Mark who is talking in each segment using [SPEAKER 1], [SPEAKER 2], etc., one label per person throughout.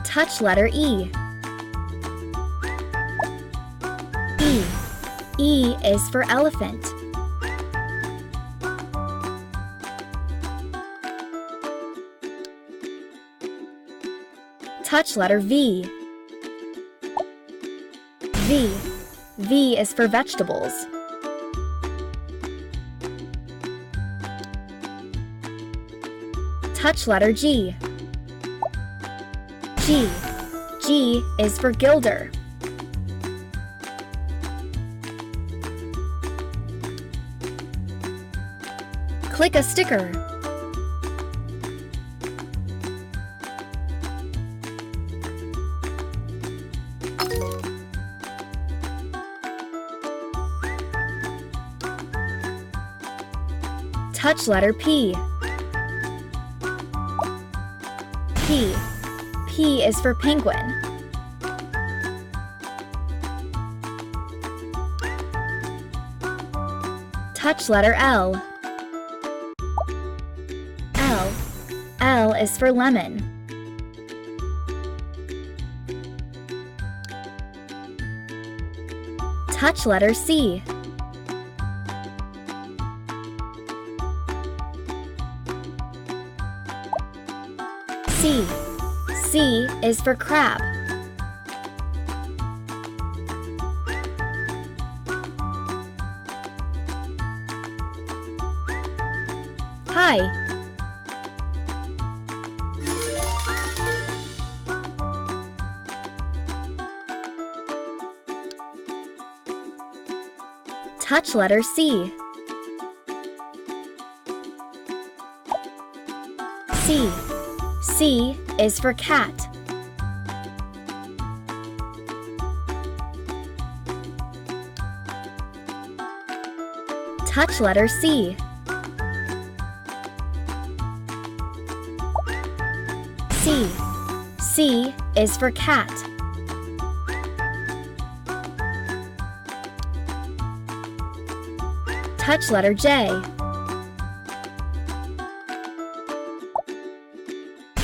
[SPEAKER 1] Touch letter E. E. E is for elephant. Touch letter V. V. V is for vegetables. Touch letter G. G. G is for Gilder. Click a sticker. Touch letter P. P. P is for penguin. Touch letter L. L. L is for lemon. Touch letter C. C. C is for crab. Hi. Touch letter C. C. C is for cat. Touch letter C. C. C is for cat. Touch letter J.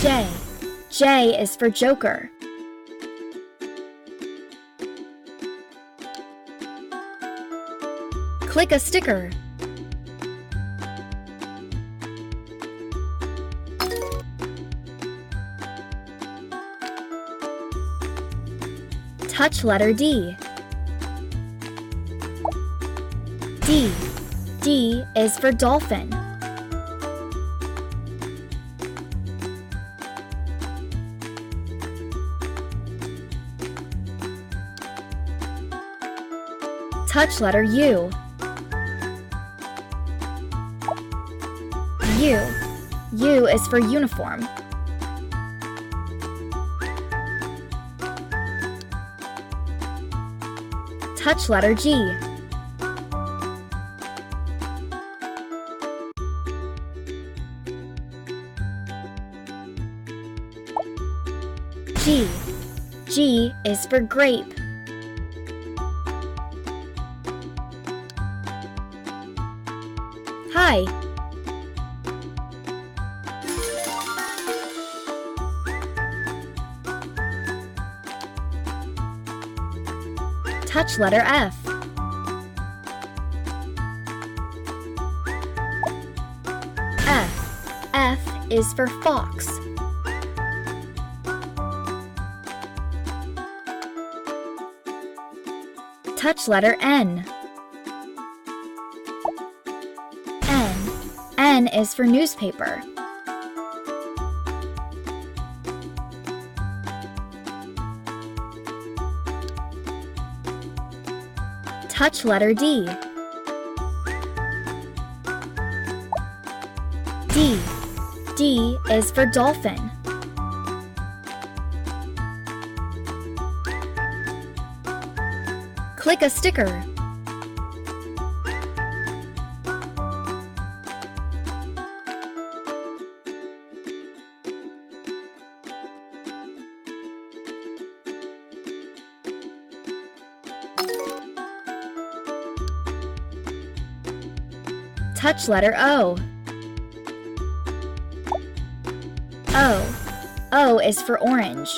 [SPEAKER 1] J. J is for joker. Click a sticker. Touch letter D. D. D is for dolphin. Touch letter U. U. U is for uniform. Touch letter G. G. G is for grape. Hi. Touch letter F. F. F is for fox. Touch letter N. N. N is for newspaper. Touch letter D. D. D is for dolphin. Click a sticker. Touch letter O. O. O is for orange.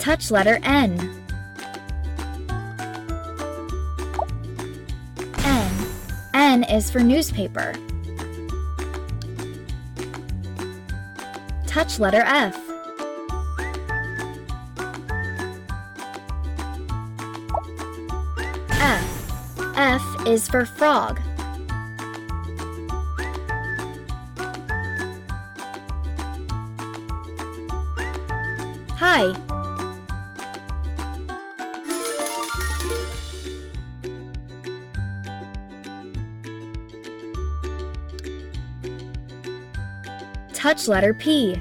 [SPEAKER 1] Touch letter N. N is for newspaper. Touch letter F. F is for frog. Hi. Touch letter P.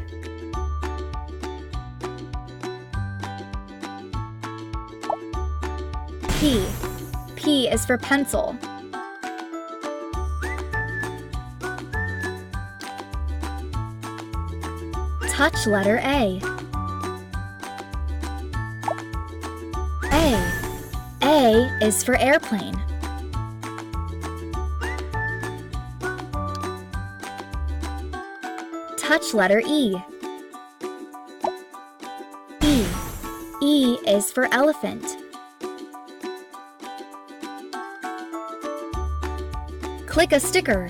[SPEAKER 1] P is for pencil. Touch letter A. A is for airplane. Touch letter E. E is for elephant. Click a sticker.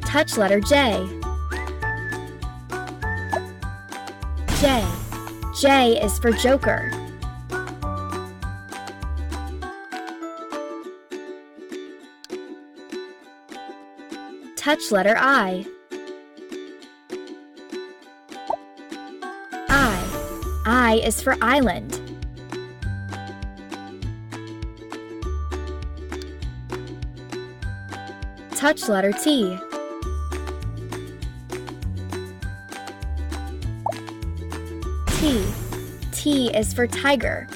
[SPEAKER 1] Touch letter J. J is for joker. Touch letter I. I is for island. Touch letter T. T is for tiger.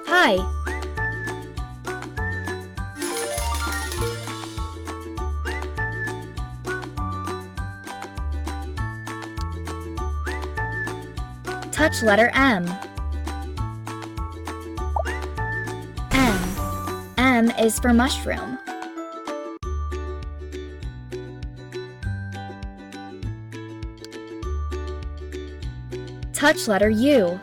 [SPEAKER 1] Hi. Touch letter M. M is for mushroom. Touch letter U.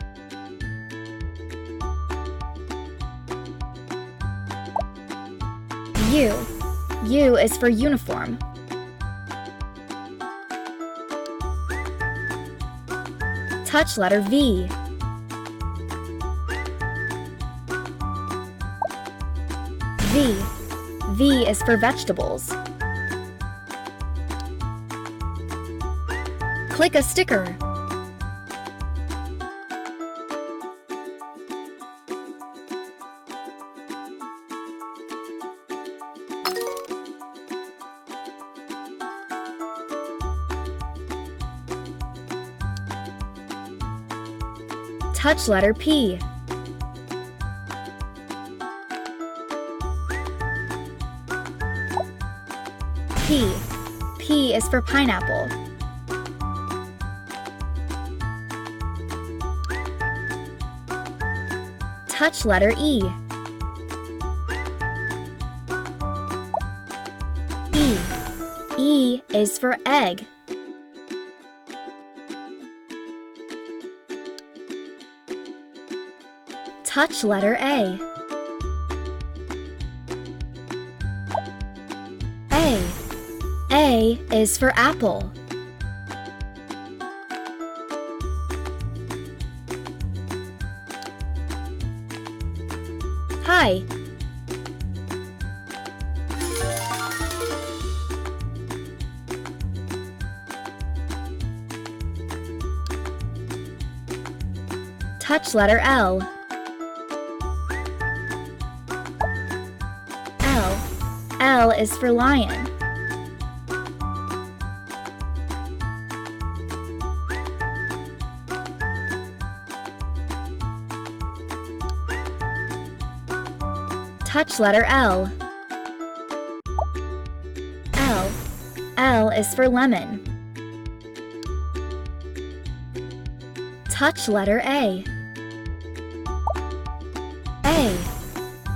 [SPEAKER 1] U is for uniform. Touch letter V. V is for vegetables. Click a sticker. Touch letter P. P is for pineapple. Touch letter E. E is for egg. Touch letter A. A is for apple. Hi. Touch letter L. L is for lion. Touch letter L. L. L is for lemon. Touch letter A. A.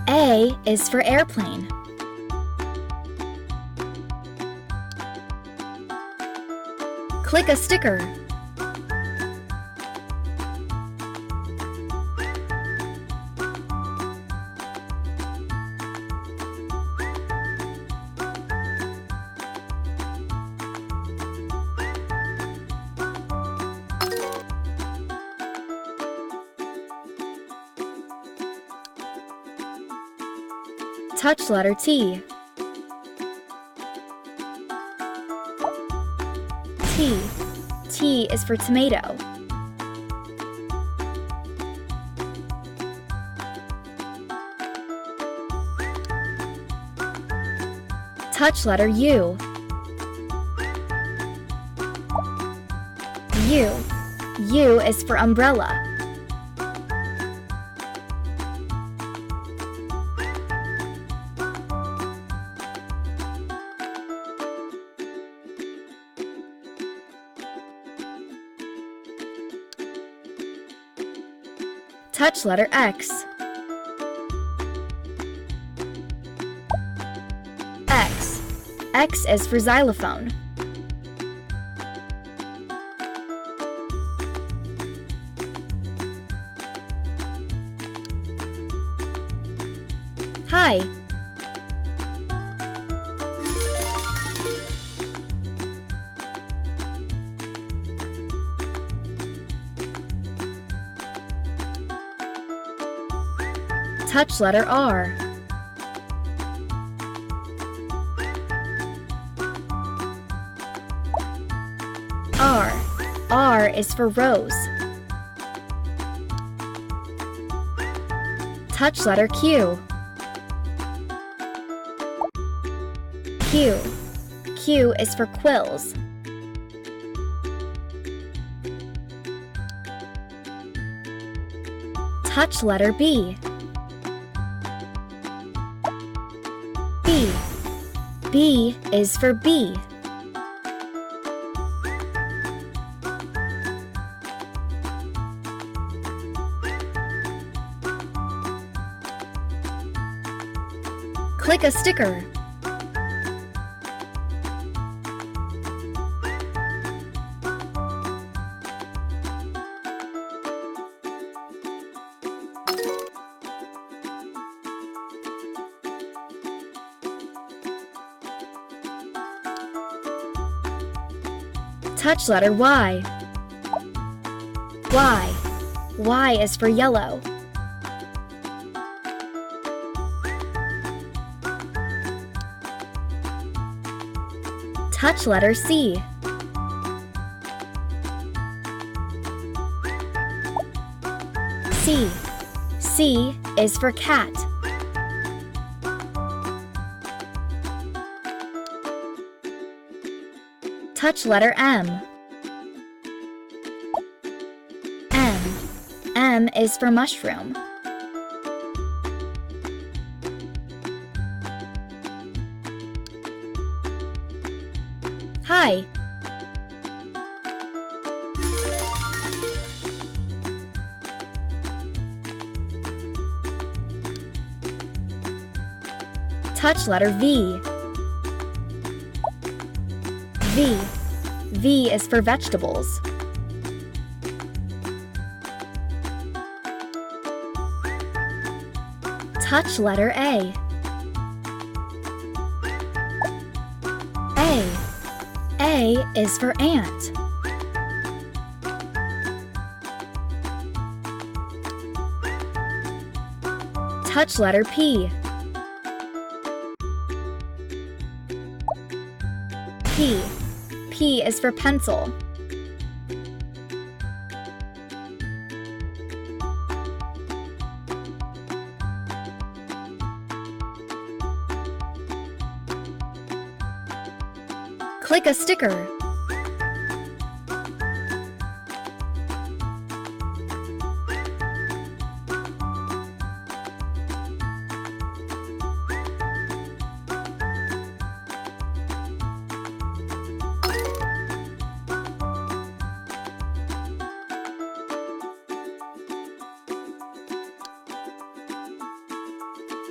[SPEAKER 1] A is for airplane. Click a sticker. Touch letter T. T. T is for tomato. Touch letter U. U. U is for umbrella. Touch letter X. X. X is for xylophone. Hi. Touch letter R. R. R is for rose. Touch letter Q. Q. Q is for quills. Touch letter B. B. B is for bee. Click a sticker. Touch letter Y. Y. Y is for yellow. Touch letter C. C. C is for cat. Touch letter M. M. M is for mushroom. Hi. Touch letter V. V. V is for vegetables. Touch letter A. A. A is for ant. Touch letter P. P. P is for pencil. Click a sticker.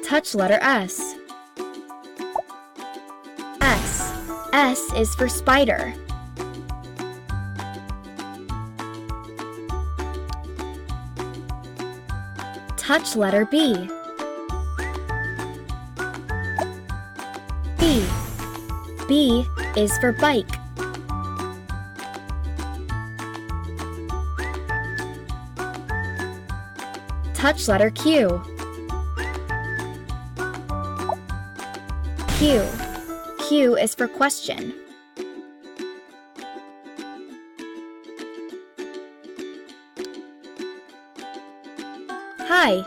[SPEAKER 1] Touch letter S. S. S is for spider. Touch letter B. B. B is for bike. Touch letter Q. Q. Q is for question. Hi,